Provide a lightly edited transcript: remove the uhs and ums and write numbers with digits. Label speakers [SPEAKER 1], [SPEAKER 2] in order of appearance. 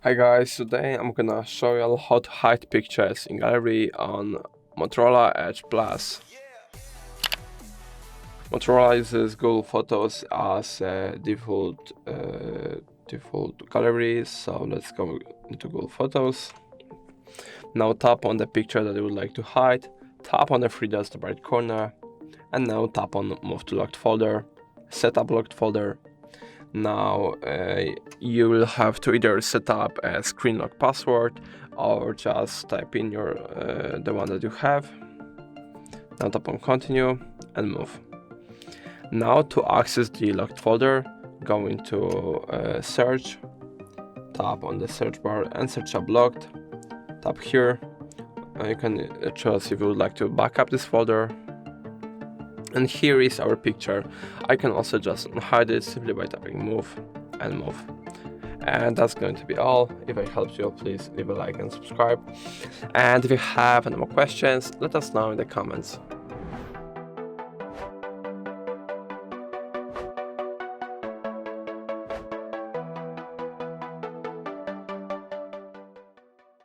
[SPEAKER 1] Hi guys, today I'm gonna show you how to hide pictures in gallery on Motorola Edge Plus. Motorola uses Google Photos as a default gallery, so let's go into Google Photos. Now tap on the picture that you would like to hide, tap on the three dots in the right corner, and now tap on Move to Locked Folder, Set up Locked Folder. Now you will have to either set up a screen lock password or just type in your the one that you have. Now tap on continue and move. Now to access the locked folder, go into search, tap on the search bar and search up locked. Tap here. You can choose if you would like to back up this folder. And here is our picture. I can also just hide it simply by tapping move and move. And that's going to be all. If it helps you, please leave a like and subscribe. And if you have any more questions, let us know in the comments.